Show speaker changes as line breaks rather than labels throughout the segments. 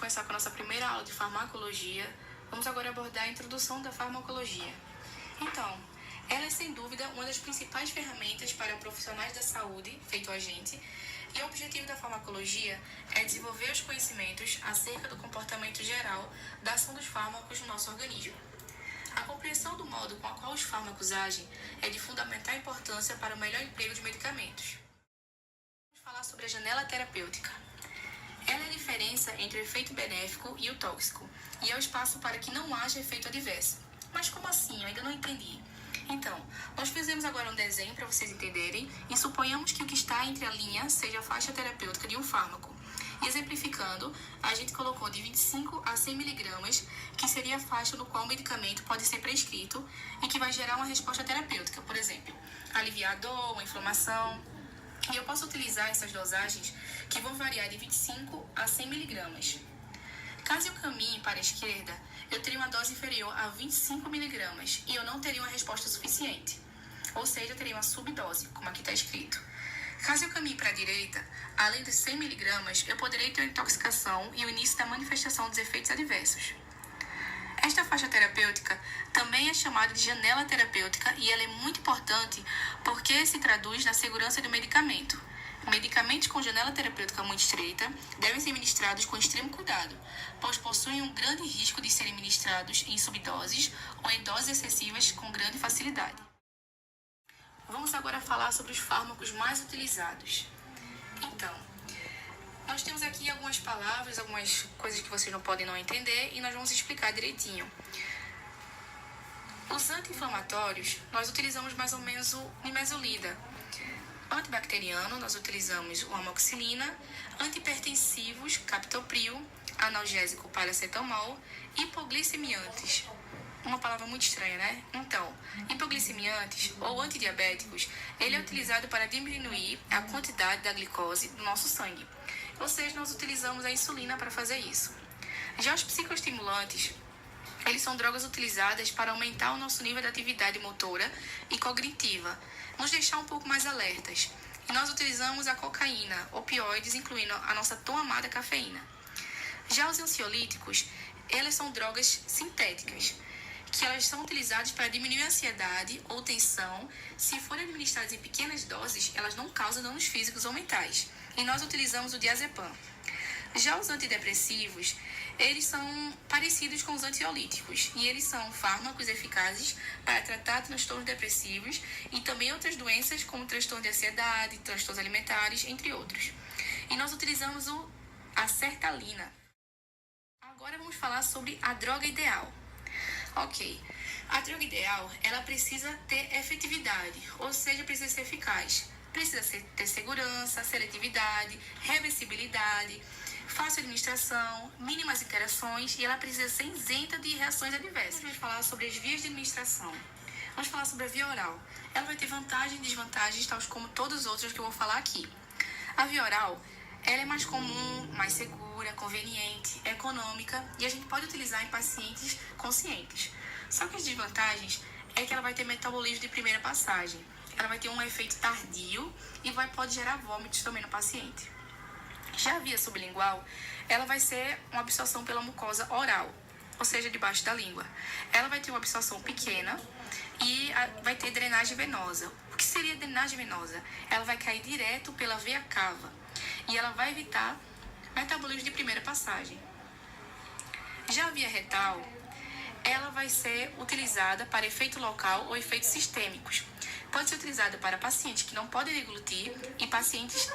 começar com a nossa primeira aula de farmacologia, vamos agora abordar a introdução da farmacologia. Então, ela é sem dúvida uma das principais ferramentas para profissionais da saúde, feito a gente, e o objetivo da farmacologia é desenvolver os conhecimentos acerca do comportamento geral da ação dos fármacos no nosso organismo. A compreensão do modo com o qual os fármacos agem é de fundamental importância para o melhor emprego de medicamentos. Vamos falar sobre a janela terapêutica. Ela é a diferença entre o efeito benéfico e o tóxico, e é o espaço para que não haja efeito adverso. Mas como assim? Eu ainda não entendi. Então, nós fizemos agora um desenho para vocês entenderem e suponhamos que o que está entre a linha seja a faixa terapêutica de um fármaco. E exemplificando, a gente colocou de 25 a 100 miligramas, que seria a faixa no qual o medicamento pode ser prescrito e que vai gerar uma resposta terapêutica, por exemplo, aliviar a dor, uma inflamação. E eu posso utilizar essas dosagens que vão variar de 25 a 100 miligramas. Caso eu caminhe para a esquerda, eu teria uma dose inferior a 25 miligramas e eu não teria uma resposta suficiente. Ou seja, eu teria uma subdose, como aqui está escrito. Caso eu caminhe para a direita, além de 100 miligramas, eu poderia ter uma intoxicação e o início da manifestação dos efeitos adversos. Esta faixa terapêutica também é chamada de janela terapêutica e ela é muito importante porque se traduz na segurança do medicamento. Medicamentos com janela terapêutica muito estreita devem ser ministrados com extremo cuidado, pois possuem um grande risco de serem ministrados em subdoses ou em doses excessivas com grande facilidade. Vamos agora falar sobre os fármacos mais utilizados. Então, nós temos aqui algumas palavras, algumas coisas que vocês não podem não entender e nós vamos explicar direitinho. Os anti-inflamatórios, nós utilizamos mais ou menos o nimesulida. Antibacteriano, nós utilizamos o amoxicilina, antihipertensivos, captopril, analgésico paracetamol, hipoglicemiantes. Uma palavra muito estranha, né? Então, hipoglicemiantes ou antidiabéticos, ele é utilizado para diminuir a quantidade da glicose no nosso sangue. Ou seja, nós utilizamos a insulina para fazer isso. Já os psicoestimulantes, eles são drogas utilizadas para aumentar o nosso nível de atividade motora e cognitiva, nos deixar um pouco mais alertas. E nós utilizamos a cocaína, opioides, incluindo a nossa tão amada cafeína. Já os ansiolíticos, elas são drogas sintéticas, que elas são utilizadas para diminuir a ansiedade ou tensão. Se forem administradas em pequenas doses, elas não causam danos físicos ou mentais. E nós utilizamos o diazepam. Já os antidepressivos, eles são parecidos com os ansiolíticos e eles são fármacos eficazes para tratar transtornos depressivos e também outras doenças como transtorno de ansiedade, transtornos alimentares, entre outros. E nós utilizamos a sertralina. Agora vamos falar sobre a droga ideal. Ok, a droga ideal, ela precisa ter efetividade, ou seja, precisa ser eficaz. Precisa ter segurança, seletividade, reversibilidade, fácil administração, mínimas interações e ela precisa ser isenta de reações adversas. Vamos falar sobre as vias de administração. Vamos falar sobre a via oral. Ela vai ter vantagens e desvantagens, tais como todos os outros que eu vou falar aqui. A via oral, ela é mais comum, mais segura, conveniente, econômica e a gente pode utilizar em pacientes conscientes. Só que as desvantagens é que ela vai ter metabolismo de primeira passagem. Ela vai ter um efeito tardio e pode gerar vômitos também no paciente. Já a via sublingual, ela vai ser uma absorção pela mucosa oral, ou seja, debaixo da língua. Ela vai ter uma absorção pequena e vai ter drenagem venosa. O que seria drenagem venosa? Ela vai cair direto pela veia cava e ela vai evitar metabolismo de primeira passagem. Já a via retal, ela vai ser utilizada para efeito local ou efeitos sistêmicos. Pode ser utilizada para pacientes que não podem deglutir e pacientes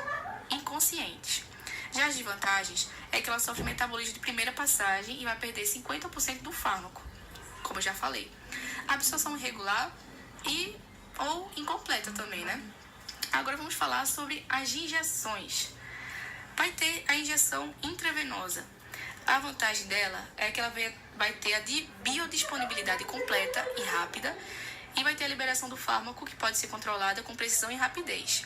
inconscientes. Já as desvantagens é que ela sofre metabolismo de primeira passagem e vai perder 50% do fármaco, como eu já falei. A absorção irregular ou incompleta também, né? Agora vamos falar sobre as injeções. Vai ter a injeção intravenosa. A vantagem dela é que ela vai ter a biodisponibilidade completa e rápida e vai ter a liberação do fármaco que pode ser controlada com precisão e rapidez.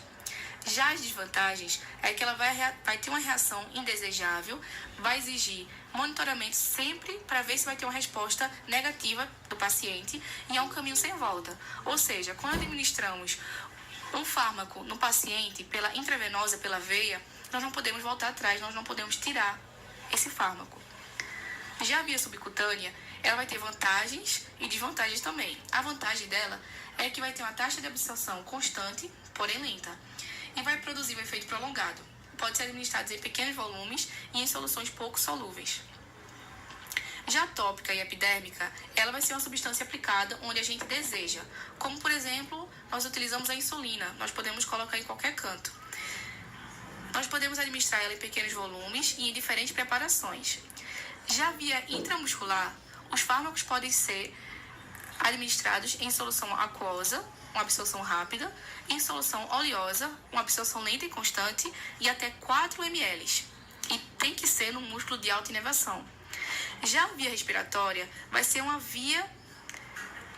Já as desvantagens é que ela vai ter uma reação indesejável, vai exigir monitoramento sempre para ver se vai ter uma resposta negativa do paciente e é um caminho sem volta. Ou seja, quando administramos um fármaco no paciente pela intravenosa, pela veia, nós não podemos voltar atrás, nós não podemos tirar esse fármaco. Já a via subcutânea, ela vai ter vantagens e desvantagens também. A vantagem dela é que vai ter uma taxa de absorção constante, porém lenta, e vai produzir um efeito prolongado. Pode ser administrado em pequenos volumes e em soluções pouco solúveis. Já a tópica e epidérmica, ela vai ser uma substância aplicada onde a gente deseja. Como, por exemplo, nós utilizamos a insulina, nós podemos colocar em qualquer canto. Nós podemos administrar ela em pequenos volumes e em diferentes preparações. Já via intramuscular, os fármacos podem ser administrados em solução aquosa, uma absorção rápida, em solução oleosa, uma absorção lenta e constante, e até 4 ml. E tem que ser no músculo de alta inervação. Já a via respiratória vai ser uma via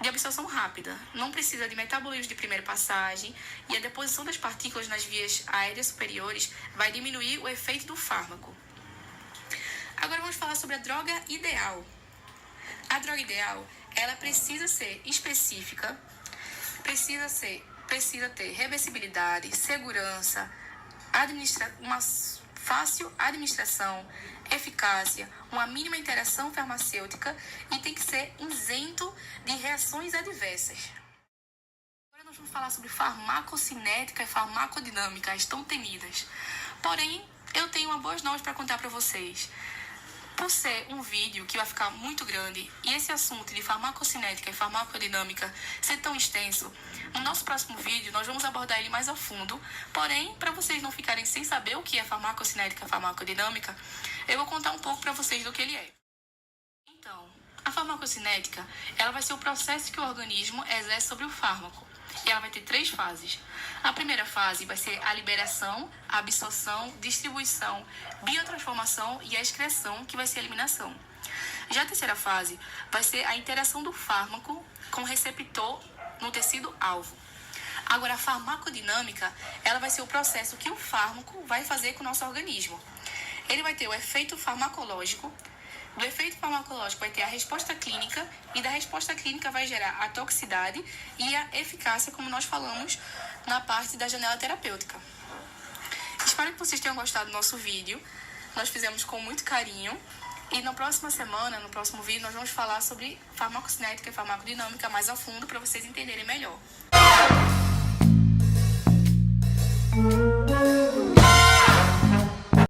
de absorção rápida. Não precisa de metabolismo de primeira passagem e a deposição das partículas nas vias aéreas superiores vai diminuir o efeito do fármaco. Agora vamos falar sobre a droga ideal. A droga ideal, ela precisa ser específica, precisa ter reversibilidade, segurança, uma fácil administração, eficácia, uma mínima interação farmacêutica e tem que ser isento de reações adversas. Agora nós vamos falar sobre farmacocinética e farmacodinâmica, as tão temidas. Porém, eu tenho uma boas novas para contar para vocês. Por ser um vídeo que vai ficar muito grande e esse assunto de farmacocinética e farmacodinâmica ser tão extenso, no nosso próximo vídeo nós vamos abordar ele mais a fundo. Porém, para vocês não ficarem sem saber o que é farmacocinética e farmacodinâmica, eu vou contar um pouco para vocês do que ele é. Então, a farmacocinética, ela vai ser o processo que o organismo exerce sobre o fármaco. E ela vai ter 3 fases. A primeira fase vai ser a liberação, a absorção, distribuição, biotransformação e a excreção, que vai ser a eliminação. Já a terceira fase vai ser a interação do fármaco com o receptor no tecido-alvo. Agora, a farmacodinâmica, ela vai ser o processo que o fármaco vai fazer com o nosso organismo. Ele vai ter o efeito farmacológico. Do efeito farmacológico vai ter a resposta clínica e da resposta clínica vai gerar a toxicidade e a eficácia, como nós falamos na parte da janela terapêutica. Espero que vocês tenham gostado do nosso vídeo. Nós fizemos com muito carinho e na próxima semana, no próximo vídeo, nós vamos falar sobre farmacocinética e farmacodinâmica mais a fundo para vocês entenderem melhor.